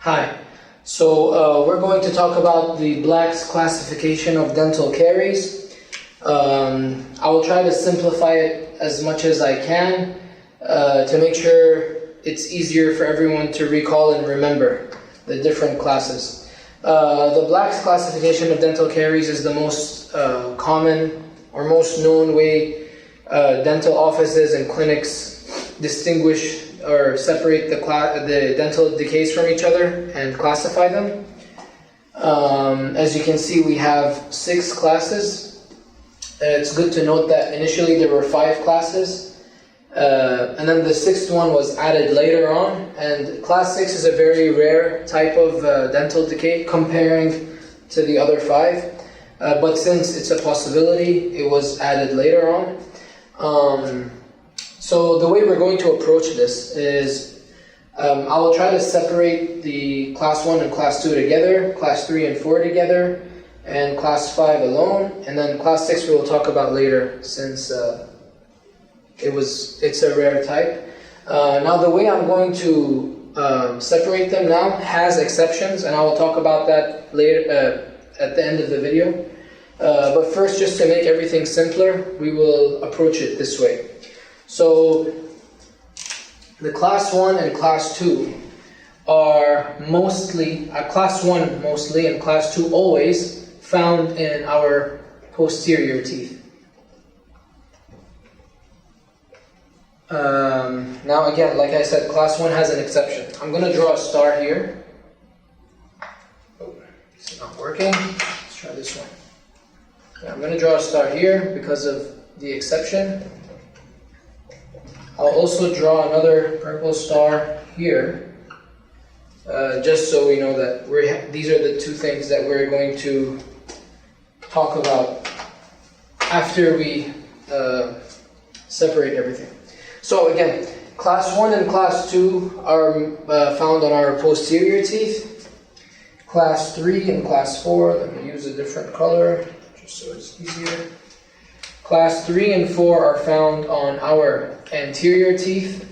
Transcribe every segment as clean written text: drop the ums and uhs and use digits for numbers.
Hi. We're going to talk about the Black's classification of dental caries. I will try to simplify it as much as I can to make sure it's easier for everyone to recall and remember the different classes. The Black's classification of dental caries is the most common or most known way dental offices and clinics distinguish or separate the dental decays from each other and classify them. As you can see, we have 6 classes. It's good to note that initially there were 5 classes, and then the 6th one was added later on, and class 6 is a very rare type of dental decay comparing to the other 5, but since it's a possibility, it was added later on. So the way we're going to approach this is I will try to separate the class 1 and class 2 together, class 3 and 4 together, and class 5 alone, and then class 6 we will talk about later since it's a rare type. Now the way I'm going to separate them now has exceptions, and I will talk about that later at the end of the video. But first, just to make everything simpler, we will approach it this way. So, the class 1 and class 2 are mostly, class 1 mostly and class 2 always found in our posterior teeth. Now again, like I said, class 1 has an exception. I'm going to draw a star here. Oh, it's not working. Let's try this one. Yeah, I'm going to draw a star here because of the exception. I'll also draw another purple star here, just so we know that these are the 2 things that we're going to talk about after we separate everything. So again, class 1 and class 2 are found on our posterior teeth. Class 3 and class 4, let me use a different color just so it's easier. Class 3 and 4 are found on our anterior teeth.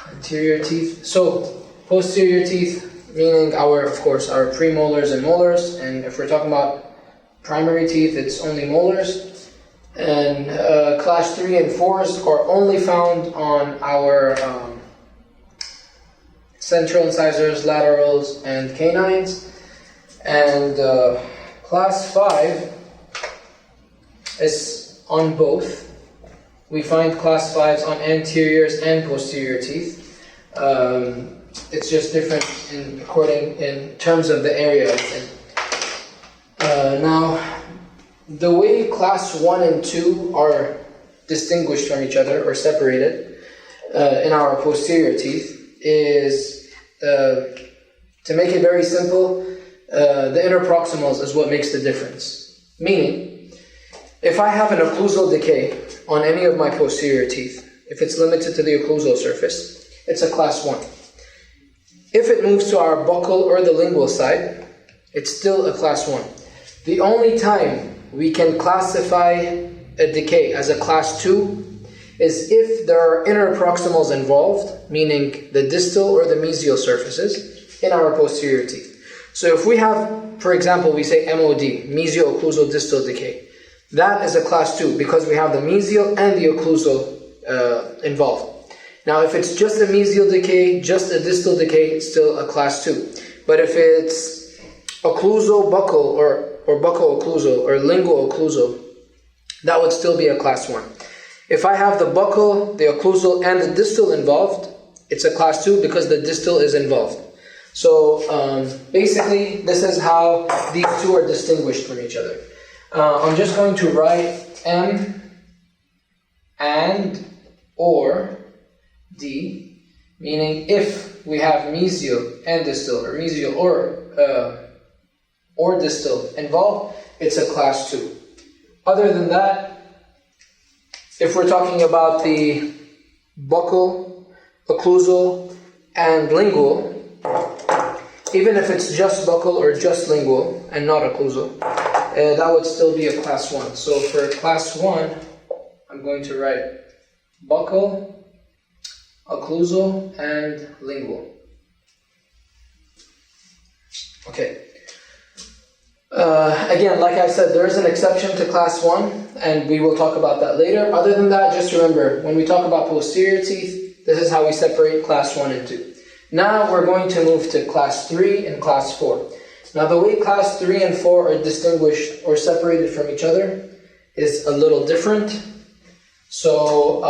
Anterior teeth. So, posterior teeth, meaning of course, our premolars and molars. And if we're talking about primary teeth, it's only molars. And class 3 and 4s are only found on our central incisors, laterals, and canines. And class 5 is on both. We find class 5s on anteriors and posterior teeth. It's just different in terms of the area it's in. Now, the way class 1 and 2 are distinguished from each other or separated in our posterior teeth is, to make it very simple, the interproximals is what makes the difference. Meaning, if I have an occlusal decay on any of my posterior teeth, if it's limited to the occlusal surface, it's a class 1. If it moves to our buccal or the lingual side, it's still a class 1. The only time we can classify a decay as a class 2 is if there are interproximals involved, meaning the distal or the mesial surfaces in our posterior teeth. So if we have, for example, we say MOD, mesio-occlusal distal decay, that is a class 2 because we have the mesial and the occlusal involved. Now if it's just a mesial decay, just a distal decay, it's still a class 2. But if it's occlusal buccal or buccal occlusal or lingual occlusal, that would still be a class 1. If I have the buccal, the occlusal, and the distal involved, it's a class 2 because the distal is involved. So basically, this is how these 2 are distinguished from each other. I'm just going to write M and or D, meaning if we have mesial and distal, or mesial or distal involved, it's a class 2. Other than that, if we're talking about the buccal, occlusal, and lingual, even if it's just buccal or just lingual and not occlusal, that would still be a class 1. So for class 1, I'm going to write buccal, occlusal, and lingual. Okay. Again, like I said, there is an exception to class 1, and we will talk about that later. Other than that, just remember, when we talk about posterior teeth, this is how we separate class 1 and 2. Now we're going to move to class 3 and class 4. Now the way class 3 and 4 are distinguished or separated from each other is a little different. So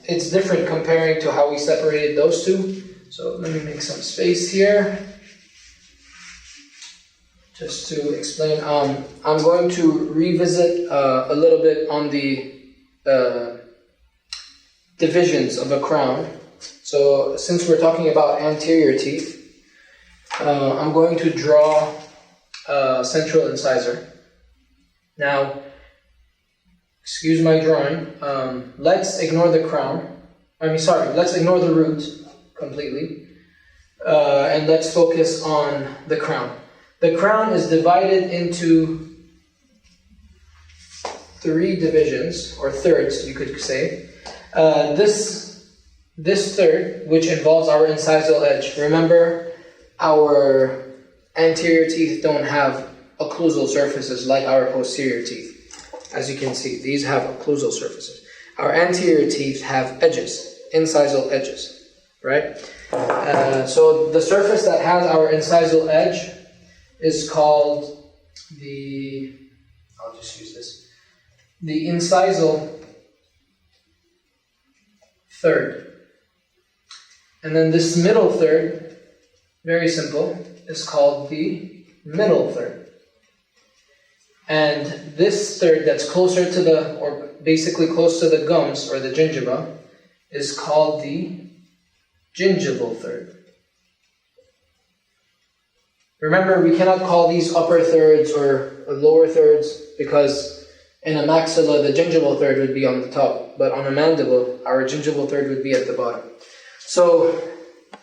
it's different comparing to how we separated those two. So let me make some space here. Just to explain, I'm going to revisit a little bit on the divisions of a crown. So since we're talking about anterior teeth, I'm going to draw a central incisor. Now, excuse my drawing, let's ignore the crown. Let's ignore the root completely, and let's focus on the crown. The crown is divided into 3 divisions, or thirds, you could say. This third, which involves our incisal edge. Remember, our anterior teeth don't have occlusal surfaces like our posterior teeth. As you can see, these have occlusal surfaces. Our anterior teeth have edges, incisal edges, right? So the surface that has our incisal edge is called the incisal third. And then this middle third, very simple, is called the middle third. And this third that's closer to or basically close to the gums or the gingiva is called the gingival third. Remember, we cannot call these upper thirds or lower thirds because in a maxilla, the gingival third would be on the top, but on a mandible, our gingival third would be at the bottom. So,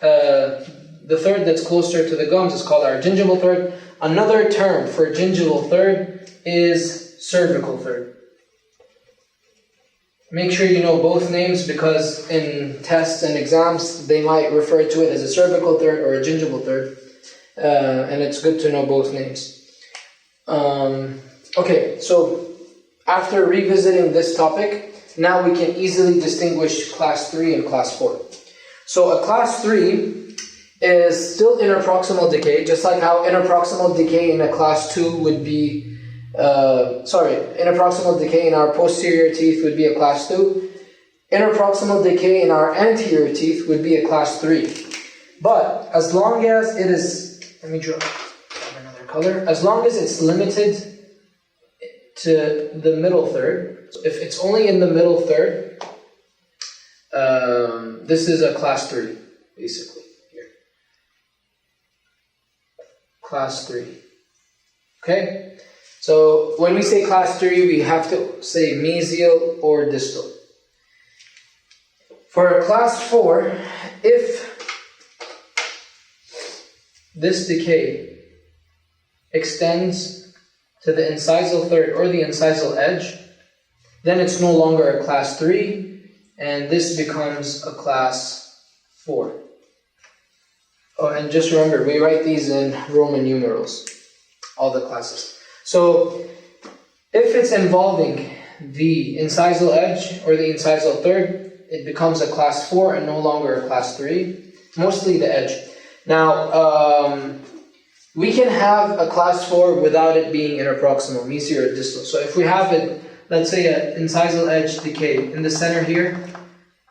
the third that's closer to the gums is called our gingival third. Another term for gingival third is cervical third. Make sure you know both names because in tests and exams, they might refer to it as a cervical third or a gingival third. And it's good to know both names. Okay, so after revisiting this topic, now we can easily distinguish class 3 and class 4. So a class 3 is still interproximal decay, just like how interproximal decay in a class 2 would be, interproximal decay in our posterior teeth would be a class 2. Interproximal decay in our anterior teeth would be a class 3. But as long as it is, let me draw another color. As long as it's limited to the middle third, so if it's only in the middle third, this is a class 3, basically. Here. Class 3. Okay? So when we say class 3, we have to say mesial or distal. For class 4, if this decay extends to the incisal third or the incisal edge, then it's no longer a class 3, and this becomes a class 4. Oh, and just remember, we write these in Roman numerals, all the classes. So, if it's involving the incisal edge or the incisal third, it becomes a class 4 and no longer a class 3, mostly the edge. Now, we can have a class 4 without it being interproximal, mesial or distal. So if we have it, let's say an incisal edge decay in the center here,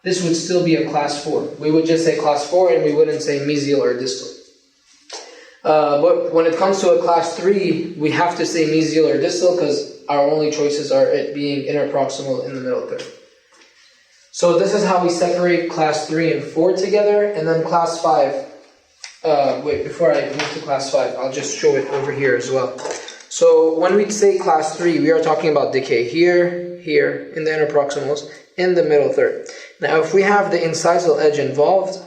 this would still be a class 4. We would just say class 4 and we wouldn't say mesial or distal. But when it comes to a class 3, we have to say mesial or distal because our only choices are it being interproximal in the middle third. So this is how we separate class 3 and 4 together, and then class 5. Before I move to class 5, I'll just show it over here as well. So when we say class 3, we are talking about decay here, here, in the interproximals, in the middle third. Now if we have the incisal edge involved,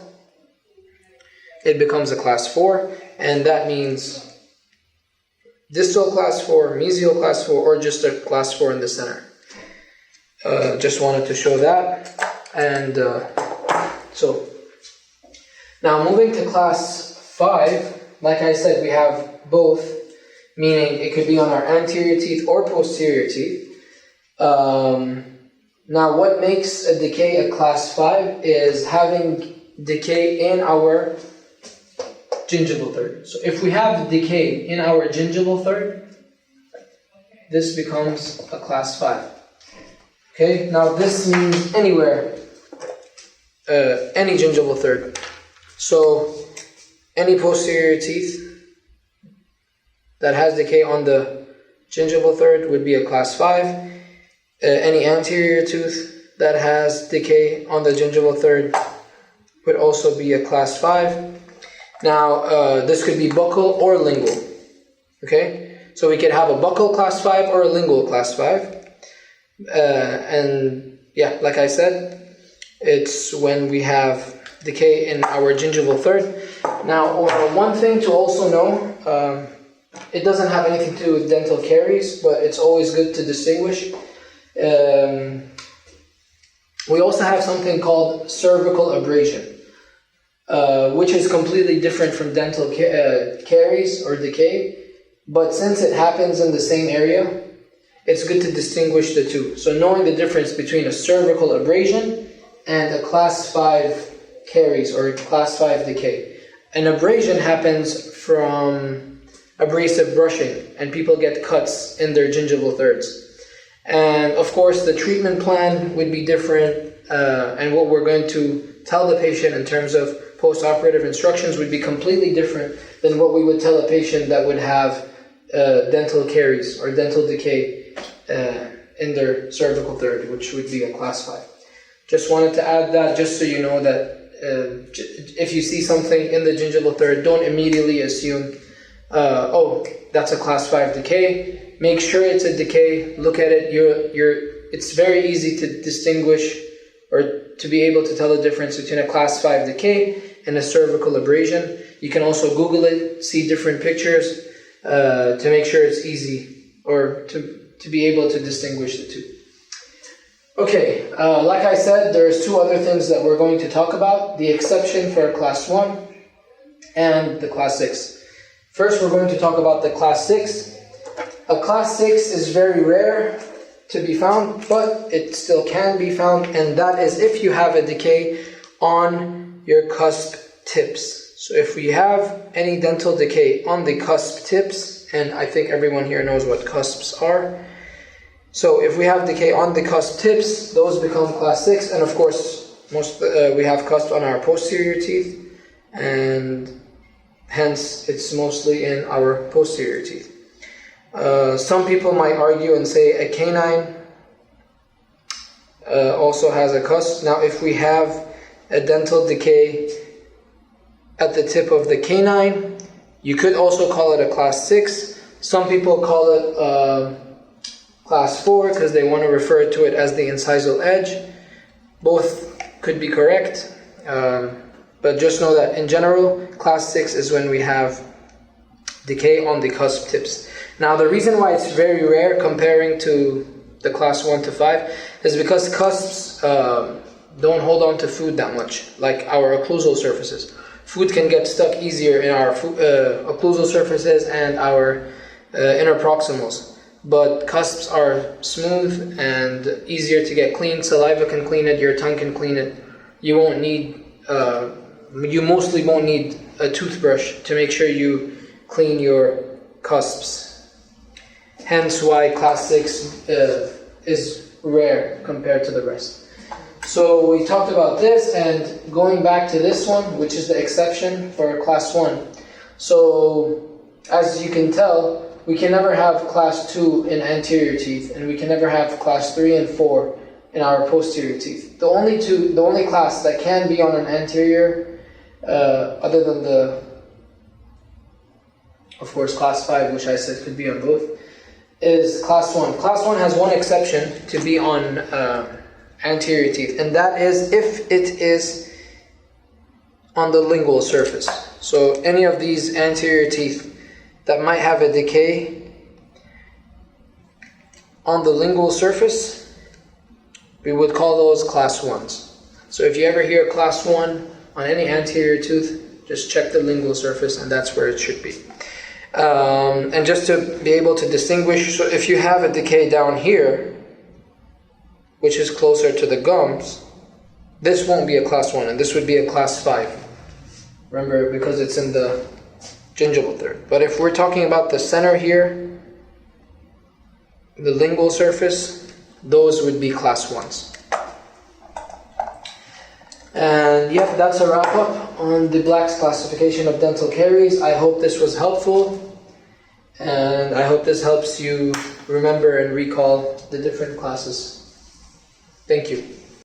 it becomes a class 4, and that means distal class 4, mesial class 4, or just a class 4 in the center. Just wanted to show that, and So now moving to class 5, like I said, we have both, meaning it could be on our anterior teeth or posterior teeth. Now what makes a decay a class 5 is having decay in our gingival third. So if we have decay in our gingival third, this becomes a class 5. Okay, now this means anywhere, any gingival third. So any posterior teeth that has decay on the gingival third would be a class 5. Any anterior tooth that has decay on the gingival third would also be a class 5. Now, this could be buccal or lingual. Okay, so we could have a buccal class 5 or a lingual class 5. And yeah, like I said, it's when we have decay in our gingival third. Now, one thing to also know, it doesn't have anything to do with dental caries, but it's always good to distinguish. We also have something called cervical abrasion, which is completely different from dental caries or decay, but since it happens in the same area, it's good to distinguish the two. So knowing the difference between a cervical abrasion and a class 5 caries or class 5 decay. An abrasion happens from abrasive brushing, and people get cuts in their gingival thirds. And of course, the treatment plan would be different, and what we're going to tell the patient in terms of post-operative instructions would be completely different than what we would tell a patient that would have dental caries or dental decay in their cervical third, which would be a class 5. Just wanted to add that, just so you know that if you see something in the gingival third, don't immediately assume, oh, that's a class 5 decay. Make sure it's a decay. Look at it. It's very easy to distinguish or to be able to tell the difference between a class 5 decay and a cervical abrasion. You can also Google it, see different pictures to make sure it's easy or to be able to distinguish the two. Okay, like I said, there's 2 other things that we're going to talk about: the exception for class 1 and the class 6. First, we're going to talk about the class 6. A class 6 is very rare to be found, but it still can be found, and that is if you have a decay on your cusp tips. So if we have any dental decay on the cusp tips, and I think everyone here knows what cusps are. So if we have decay on the cusp tips, those become class 6, and of course, we have cusp on our posterior teeth, and hence it's mostly in our posterior teeth. Some people might argue and say a canine also has a cusp. Now, if we have a dental decay at the tip of the canine, you could also call it a class 6. Some people call it class 4 because they want to refer to it as the incisal edge. Both could be correct, but just know that in general, class 6 is when we have decay on the cusp tips. Now, the reason why it's very rare comparing to the class 1 to 5 is because cusps don't hold on to food that much, like our occlusal surfaces. Food can get stuck easier in our occlusal surfaces and our interproximals, but cusps are smooth and easier to get clean. Saliva can clean it, your tongue can clean it. You mostly won't need a toothbrush to make sure you clean your cusps. Hence why class 6 is rare compared to the rest. So we talked about this, and going back to this one, which is the exception for class 1. So as you can tell, we can never have class 2 in anterior teeth, and we can never have class 3 and 4 in our posterior teeth. The only class that can be on an anterior, other than of course, class 5, which I said could be on both, is class 1. Class 1 has one exception to be on anterior teeth, and that is if it is on the lingual surface. So any of these anterior teeth that might have a decay on the lingual surface, we would call those class 1s. So if you ever hear class 1 on any anterior tooth, just check the lingual surface, and that's where it should be. And just to be able to distinguish, so if you have a decay down here, which is closer to the gums, this won't be a class 1, and this would be a class 5. Remember, because it's in the gingival third. But if we're talking about the center here, the lingual surface, those would be class 1s. And yep, that's a wrap up on the Black's classification of dental caries. I hope this was helpful, and I hope this helps you remember and recall the different classes. Thank you.